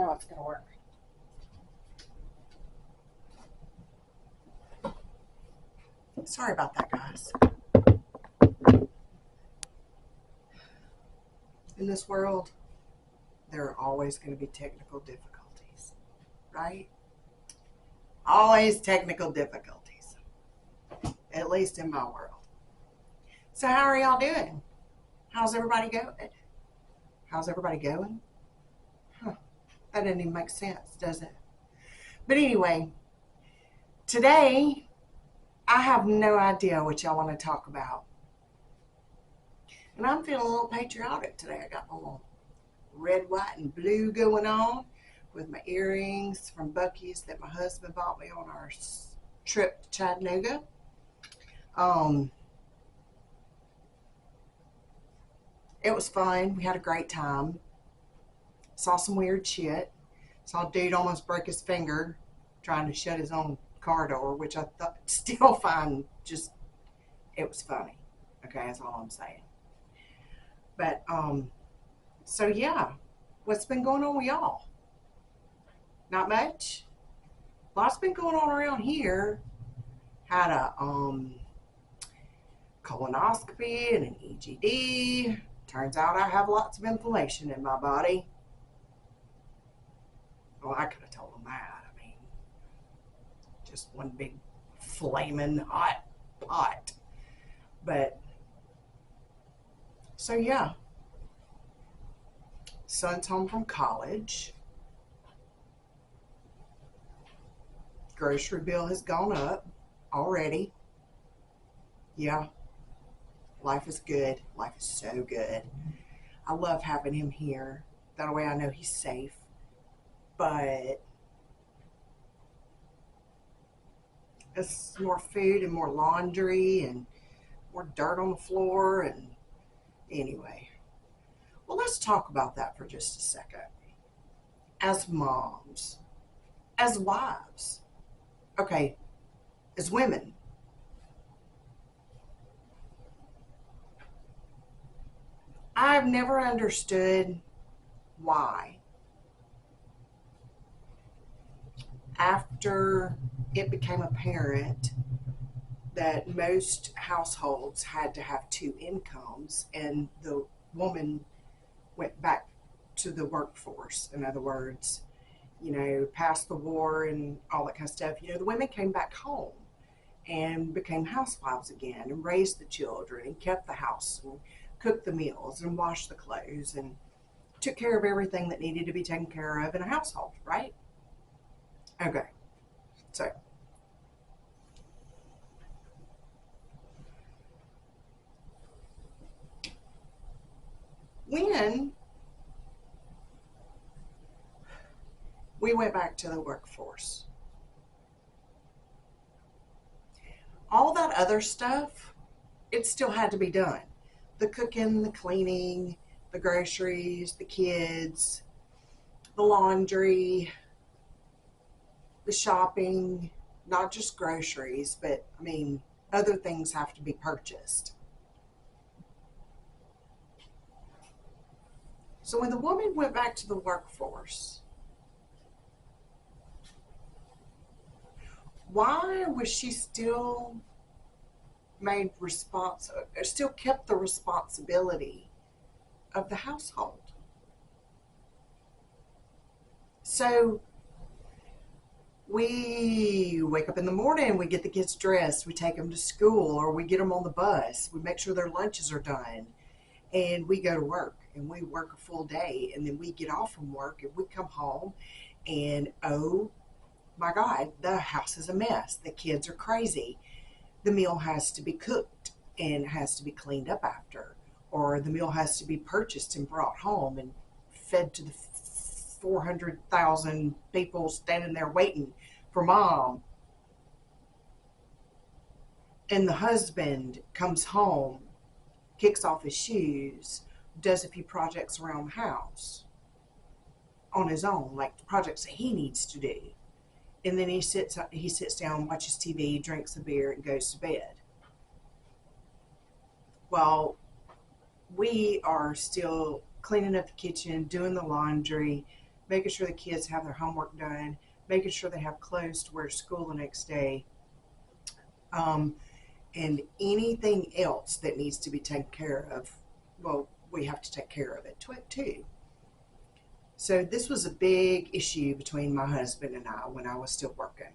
know it's going to work. Sorry about that, guys. In this world, there are always going to be technical difficulties, right? Always technical difficulties, at least in my world. So how are y'all doing? How's everybody going? How's everybody going? Huh. That didn't even make sense, does it? But anyway, today I have no idea what y'all want to talk about. And I'm feeling a little patriotic today. I got my little red, white, and blue going on with my earrings from Buc-ee's that my husband bought me on our trip to Chattanooga. It was fun. We had a great time. Saw some weird shit. Saw a dude almost break his finger trying to shut his own car door, which I thought still find just, it was funny. Okay, that's all I'm saying. But so yeah, what's been going on with y'all? Not much. Lots been going on around here. Had a colonoscopy and an EGD. Turns out I have lots of inflammation in my body. Well, I could have told them that. I mean, just one big flaming hot pot. But so yeah, son's home from college. Grocery bill has gone up already. Yeah, life is good. Life is so good. I love having him here. That way I know he's safe. But it's more food and more laundry and more dirt on the floor. And anyway, well, let's talk about that for just a second. As moms, as wives, okay, as women, I've never understood why, after it became apparent that most households had to have two incomes and the woman went back to the workforce, in other words, past the war and all that kind of stuff, the women came back home and became housewives again and raised the children and kept the house and cooked the meals and washed the clothes and took care of everything that needed to be taken care of in a household, right? Okay, so when we went back to the workforce, all that other stuff, it still had to be done. The cooking, the cleaning, the groceries, the kids, the laundry, the shopping, not just groceries, but I mean, other things have to be purchased. So when the woman went back to the workforce, why was she still still kept the responsibility of the household? So we wake up in the morning, we get the kids dressed, we take them to school, or we get them on the bus, we make sure their lunches are done, and we go to work, and we work a full day, and then we get off from work, and we come home, and oh my God, the house is a mess. The kids are crazy. The meal has to be cooked and has to be cleaned up after, or the meal has to be purchased and brought home and fed to the 400,000 people standing there waiting for mom. And the husband comes home, kicks off his shoes, does a few projects around the house on his own, like the projects that he needs to do. And then he sits down, watches TV, drinks a beer, and goes to bed. Well, we are still cleaning up the kitchen, doing the laundry, making sure the kids have their homework done, making sure they have clothes to wear to school the next day, um, and anything else that needs to be taken care of, well, we have to take care of it too. So this was a big issue between my husband and I when I was still working.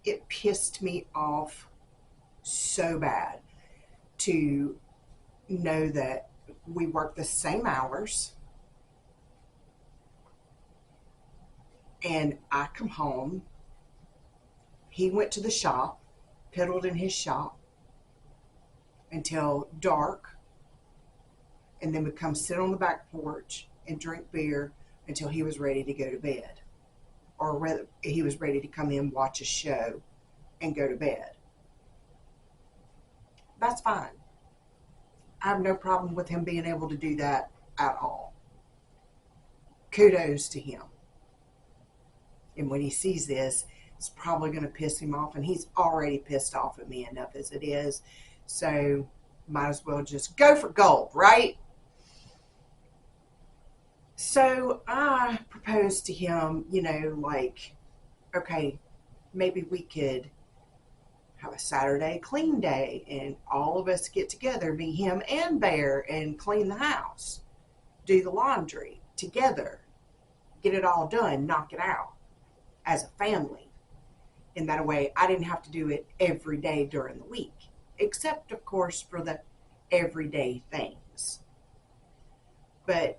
It pissed me off so bad to know that we work the same hours and I come home. He went to the shop, piddled in his shop until dark, and then would come sit on the back porch and drink beer until he was ready to go to bed. Or rather, he was ready to come in, watch a show, and go to bed. That's fine. I have no problem with him being able to do that at all. Kudos to him. And when he sees this, it's probably going to piss him off, and he's already pissed off at me enough as it is. So might as well just go for gold, right? So I proposed to him, like, okay, maybe we could have a Saturday clean day and all of us get together, me, him, and Bear, and clean the house, do the laundry together, get it all done, knock it out as a family. In that way, I didn't have to do it every day during the week, except, of course, for the everyday things. But,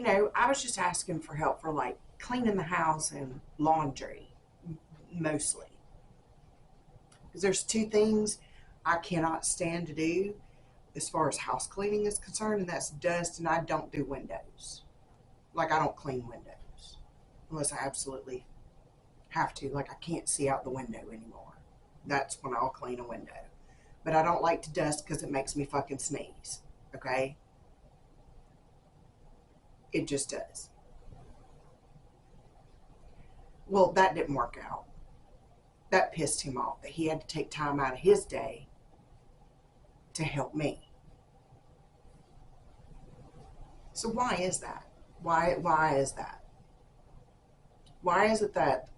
I was just asking for help for like cleaning the house and laundry, mostly. Because there's two things I cannot stand to do as far as house cleaning is concerned, and that's dust, and I don't do windows. Like, I don't clean windows unless I absolutely have to. Like, I can't see out the window anymore. That's when I'll clean a window. But I don't like to dust because it makes me fucking sneeze. Okay? It just does. Well, that didn't work out. That pissed him off that he had to take time out of his day to help me. So why is that? Why is that? Why is it that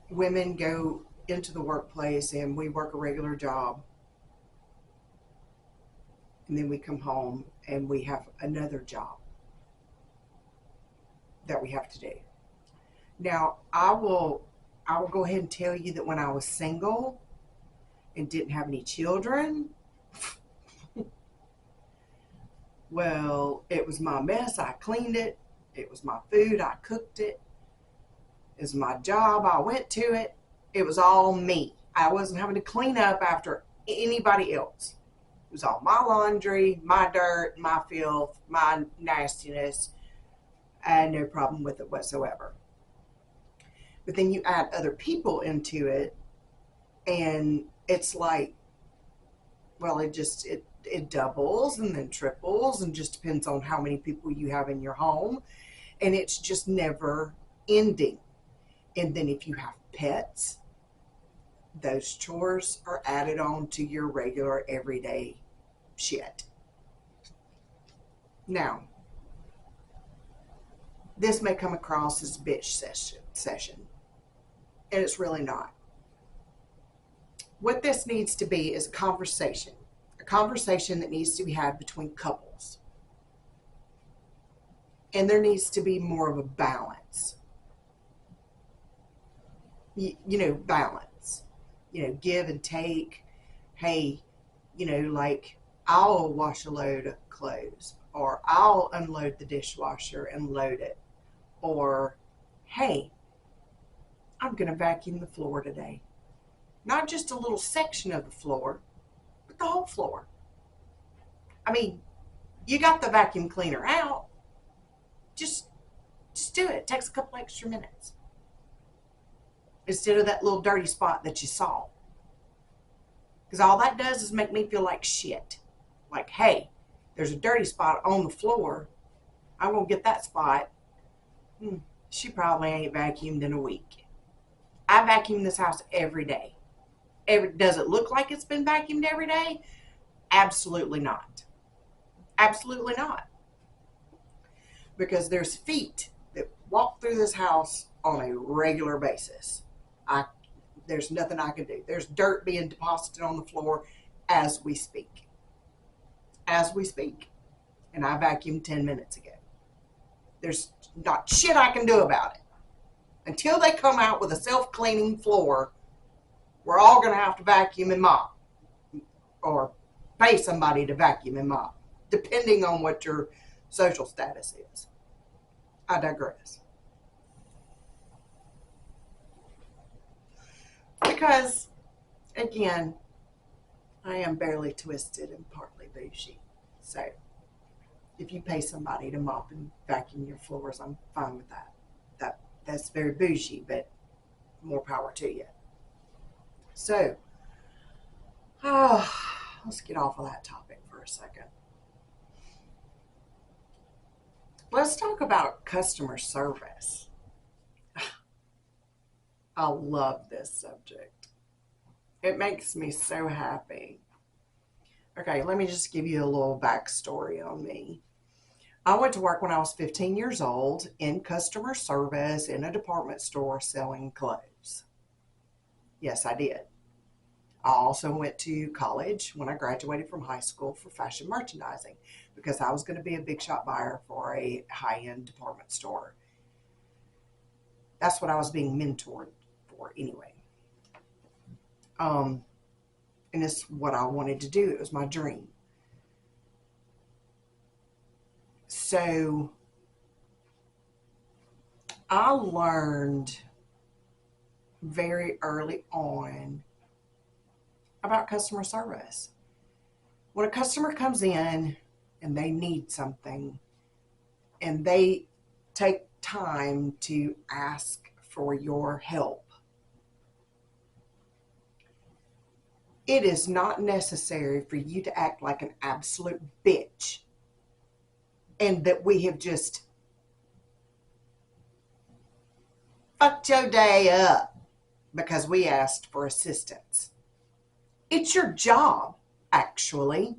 women go into the workplace and we work a regular job, and then we come home and we have another job that we have to do? Now, I will go ahead and tell you that when I was single and didn't have any children, well, it was my mess. I cleaned it. It was my food. I cooked it. It was my job. I went to it. It was all me. I wasn't having to clean up after anybody else. It was all my laundry, my dirt, my filth, my nastiness. I had no problem with it whatsoever. But then you add other people into it, and it's like, well, it doubles and then triples, and just depends on how many people you have in your home, and it's just never ending. And then if you have pets, those chores are added on to your regular everyday shit. Now, this may come across as bitch session, and it's really not. What this needs to be is a conversation that needs to be had between couples. And there needs to be more of a balance. Balance. Give and take. Hey, like, I'll wash a load of clothes, or I'll unload the dishwasher and load it. Or, hey, I'm going to vacuum the floor today. Not just a little section of the floor, but the whole floor. I mean, you got the vacuum cleaner out. Just do it. It takes a couple extra minutes. Instead of that little dirty spot that you saw. Because all that does is make me feel like shit. Like, hey, there's a dirty spot on the floor. I'm going to get that spot. She probably ain't vacuumed in a week. I vacuum this house every day. Does it look like it's been vacuumed every day? Absolutely not. Absolutely not. because there's feet that walk through this house on a regular basis. There's nothing I can do. There's dirt being deposited on the floor as we speak. As we speak. And I vacuumed 10 minutes ago. There's not shit I can do about it. Until they come out with a self-cleaning floor, we're all going to have to vacuum and mop. Or pay somebody to vacuum and mop, depending on what your social status is. I digress. Because, again, I am barely twisted and partly bougie. So, if you pay somebody to mop and vacuum your floors, I'm fine with that. That's very bougie, but more power to you. So, let's get off of that topic for a second. Let's talk about customer service. I love this subject. It makes me so happy. Okay, let me just give you a little backstory on me. I went to work when I was 15 years old in customer service in a department store selling clothes. Yes, I did. I also went to college when I graduated from high school for fashion merchandising because I was going to be a big shot buyer for a high-end department store. That's what I was being mentored for anyway. And it's what I wanted to do. It was my dream. So I learned very early on about customer service. When a customer comes in and they need something and they take time to ask for your help, it is not necessary for you to act like an absolute bitch and that we have just fucked your day up because we asked for assistance. It's your job, actually.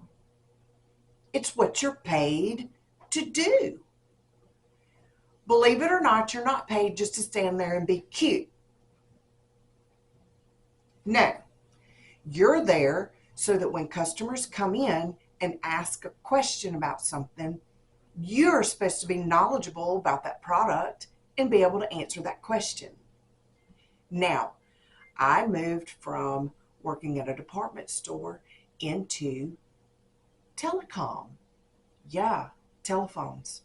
It's what you're paid to do. Believe it or not, you're not paid just to stand there and be cute. No, you're there so that when customers come in and ask a question about something, you're supposed to be knowledgeable about that product and be able to answer that question. Now, I moved from working at a department store into telecom. Yeah, telephones.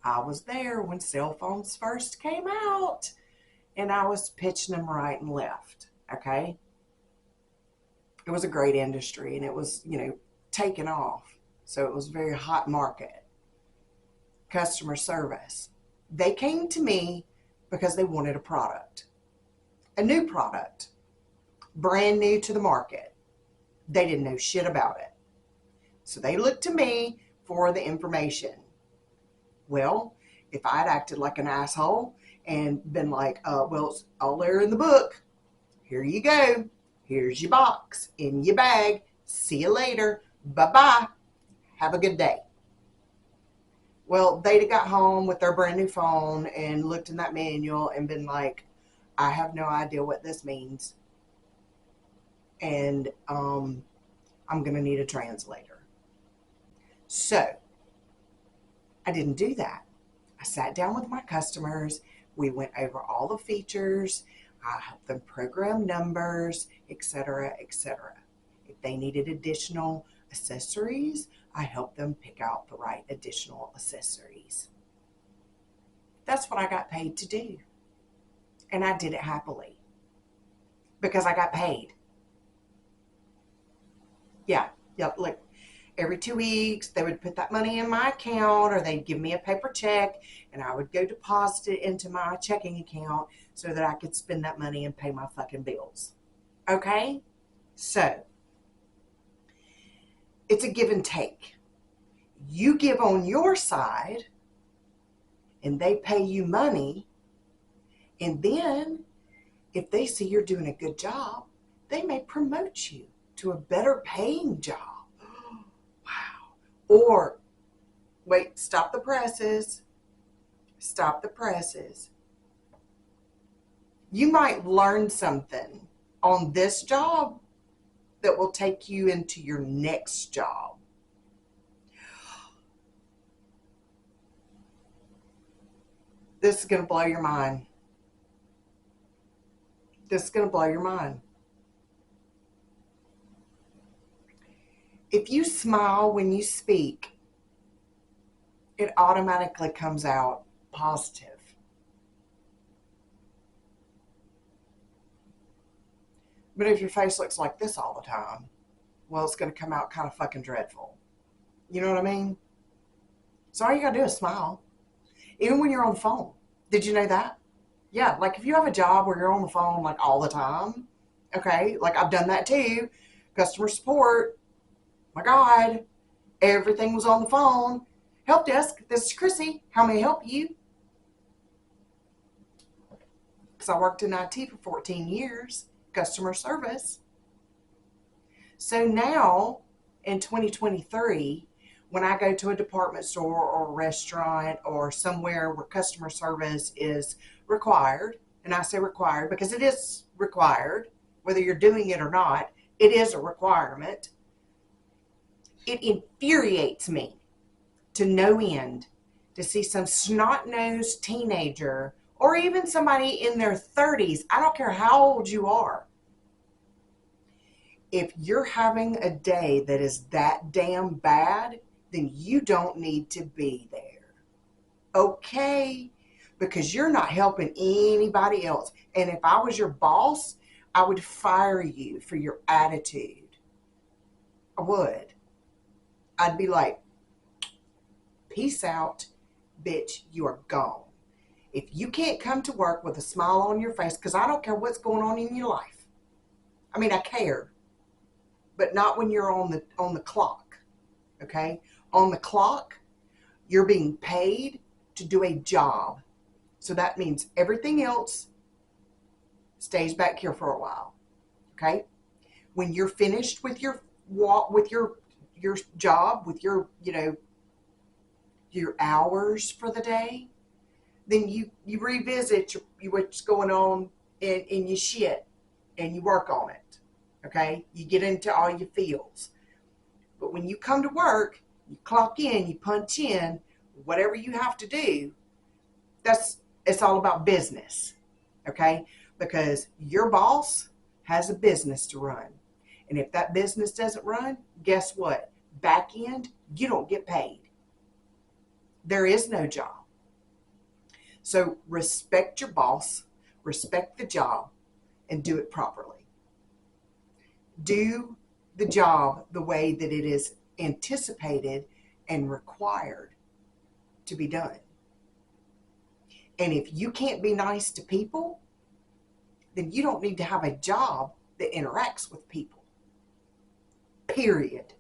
I was there when cell phones first came out, and I was pitching them right and left, okay? It was a great industry, and it was, taking off. So it was a very hot market. Customer service. They came to me because they wanted a product. A new product. Brand new to the market. They didn't know shit about it. So they looked to me for the information. Well, if I'd acted like an asshole and been like, well, it's all there in the book. Here you go. Here's your box in your bag. See you later. Bye-bye. Have a good day. Well, they'd have got home with their brand new phone and looked in that manual and been like, I have no idea what this means. And I'm going to need a translator. So I didn't do that. I sat down with my customers. We went over all the features. I helped them program numbers, etc., etc. If they needed additional accessories, I helped them pick out the right additional accessories. That's what I got paid to do. And I did it happily. Because I got paid. Yeah, like every 2 weeks, they would put that money in my account or they'd give me a paper check and I would go deposit it into my checking account so that I could spend that money and pay my fucking bills. Okay? So, it's a give and take. You give on your side and they pay you money, and then if they see you're doing a good job, they may promote you to a better paying job. Wow. Or Wait, stop the presses. Stop the presses. You might learn something on this job that will take you into your next job. This is going to blow your mind. This is going to blow your mind. If you smile when you speak, it automatically comes out positive. But if your face looks like this all the time, well, it's going to come out kind of fucking dreadful. You know what I mean? So all you got to do is smile. Even when you're on the phone. Did you know that? Yeah, like if you have a job where you're on the phone like all the time, okay, like I've done that too. Customer support, my God, everything was on the phone. Help desk, this is Chrissy. How may I help you? Because I worked in IT for 14 years, customer service. So now in 2023, when I go to a department store or a restaurant or somewhere where customer service is required, and I say required because it is required, whether you're doing it or not, it is a requirement. It infuriates me to no end to see some snot-nosed teenager or even somebody in their 30s, I don't care how old you are. If you're having a day that is that damn bad, then you don't need to be there. Okay? Because you're not helping anybody else. And if I was your boss, I would fire you for your attitude. I would. I'd be like, peace out, bitch, you are gone. If you can't come to work with a smile on your face, because I don't care what's going on in your life. I mean, I care, but not when you're on the clock, okay? On the clock, you're being paid to do a job. So that means everything else stays back here for a while, okay? When you're finished with your walk, with your job, with your, your hours for the day, then you revisit what's going on in your shit and you work on it, okay? You get into all your fields. But when you come to work, you clock in, you punch in, whatever you have to do, it's all about business, okay? Because your boss has a business to run. And if that business doesn't run, guess what? Back end, you don't get paid. There is no job. So respect your boss, respect the job, and do it properly. Do the job the way that it is anticipated and required to be done. And if you can't be nice to people, then you don't need to have a job that interacts with people. Period.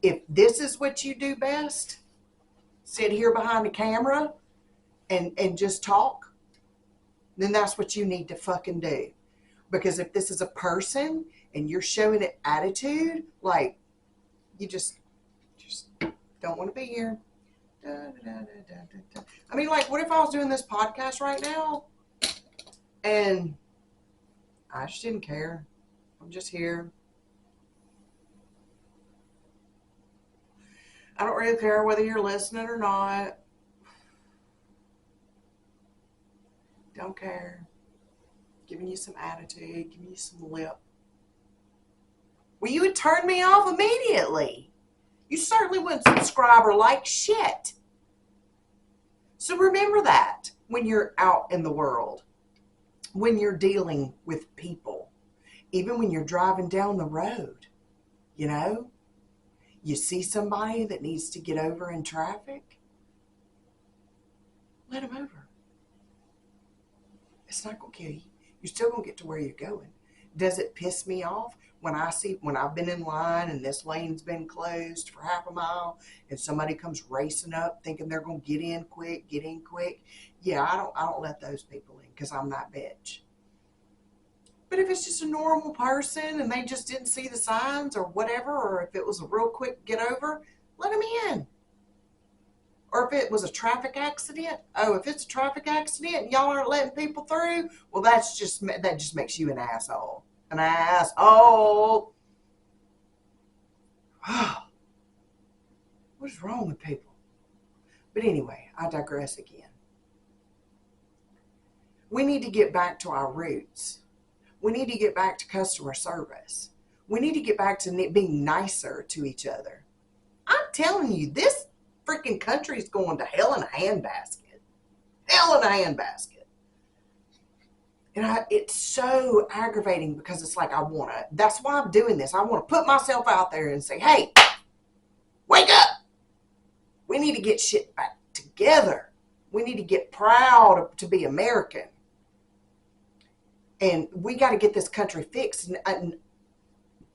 If this is what you do best, sit here behind the camera and just talk, then that's what you need to fucking do. Because if this is a person and you're showing it attitude, like you just don't want to be here. I mean, like, what if I was doing this podcast right now and I just didn't care? I'm just here. I don't really care whether you're listening or not. Don't care. Giving you some attitude, giving you some lip. Well, you would turn me off immediately. You certainly wouldn't subscribe or like shit. So remember that when you're out in the world, when you're dealing with people, even when you're driving down the road, you see somebody that needs to get over in traffic, let them over. It's not going to kill you. You're still going to get to where you're going. Does it piss me off when I've been in line and this lane's been closed for half a mile and somebody comes racing up thinking they're going to get in quick? Yeah, I don't let those people in because I'm that bitch. But if it's just a normal person and they just didn't see the signs or whatever, or if it was a real quick get over, let them in. Or if it was a traffic accident, oh, if it's a traffic accident and y'all aren't letting people through, well, that just makes you an asshole. An asshole. What is wrong with people? But anyway, I digress again. We need to get back to our roots. We need to get back to customer service. We need to get back to being nicer to each other. I'm telling you, this freaking country is going to hell in a handbasket. Hell in a handbasket. And it's so aggravating because it's like that's why I'm doing this. I want to put myself out there and say, hey, wake up. We need to get shit back together. We need to get proud to be American. And we got to get this country fixed. And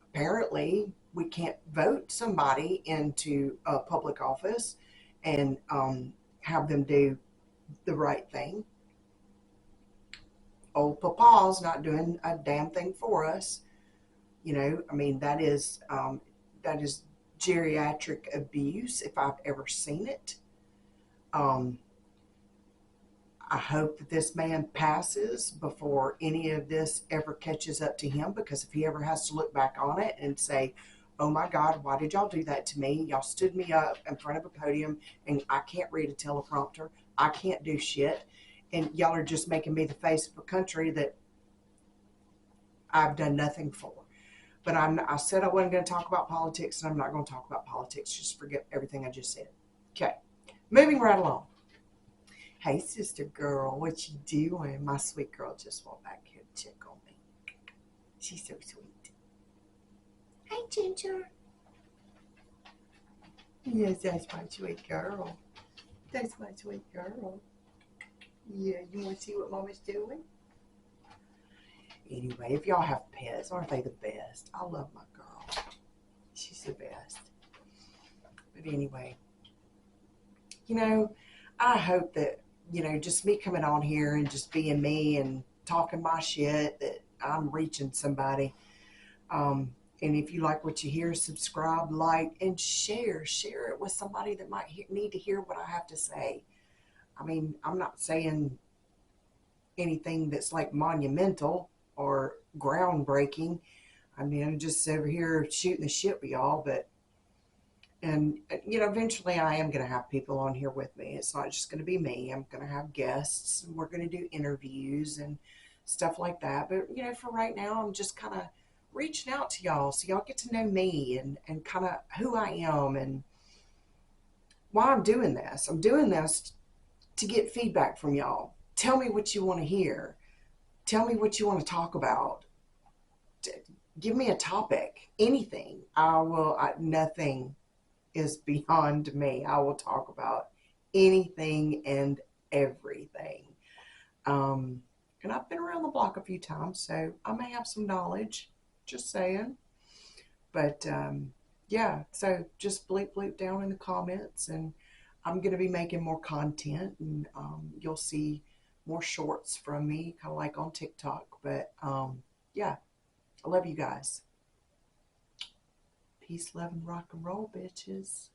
apparently, we can't vote somebody into a public office and have them do the right thing. Old Papa's not doing a damn thing for us. I mean, that is geriatric abuse if I've ever seen it. I hope that this man passes before any of this ever catches up to him, because if he ever has to look back on it and say, oh my God, why did y'all do that to me? Y'all stood me up in front of a podium and I can't read a teleprompter. I can't do shit. And y'all are just making me the face of a country that I've done nothing for. But I said I wasn't going to talk about politics, and I'm not going to talk about politics. Just forget everything I just said. Okay, moving right along. Hey, sister girl, what you doing? My sweet girl just walked back here to check on me. She's so sweet. Hey, Ginger. Yes, that's my sweet girl. That's my sweet girl. Yeah, you want to see what Mama's doing? Anyway, if y'all have pets, aren't they the best? I love my girl. She's the best. But anyway, I hope that, just me coming on here and just being me and talking my shit, that I'm reaching somebody. And if you like what you hear, subscribe, like, and share. Share it with somebody that might need to hear what I have to say. I mean, I'm not saying anything that's like monumental or groundbreaking. I mean, I'm just over here shooting the shit with y'all, and eventually I am going to have people on here with me. It's not just going to be me. I'm going to have guests, and we're going to do interviews and stuff like that. But, for right now, I'm just kind of reaching out to y'all so y'all get to know me and kind of who I am and why I'm doing this. I'm doing this to get feedback from y'all. Tell me what you want to hear. Tell me what you want to talk about. Give me a topic, anything. Nothing is beyond me. I will talk about anything and everything. And I've been around the block a few times, so I may have some knowledge, just saying. But yeah, so just bleep down in the comments, and I'm going to be making more content, and you'll see more shorts from me, kind of like on TikTok. But yeah, I love you guys. Peace, love, and rock and roll, bitches.